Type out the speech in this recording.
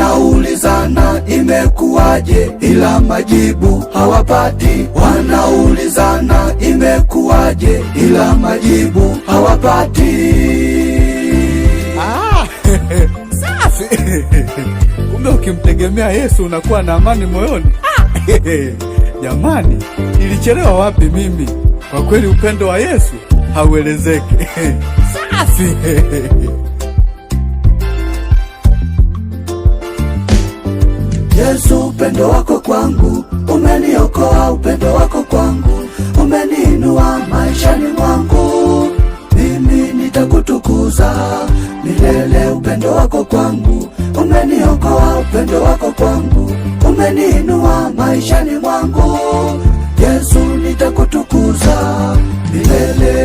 wanaulizana imekuwaje, ila majibu hawapati. Wanaulizana imekuwaje, ila majibu hawapati. Safi. Kumbe ukimtegemea Yesu unakuwa na amani moyoni. Jamani, nilichelewa wapi mimi? Kwa kweli upendo wa Yesu hauelezeki. Safi. Yesu, upendo wako kwangu umeniokoa, upendo wako kwangu umeniinua maishani mwangu. Mimi nitakutukuza milele, upendo wako kwangu umeniokoa, upendo wako kwangu umeniinua maishani mwangu. Yesu, nitakutukuza milele.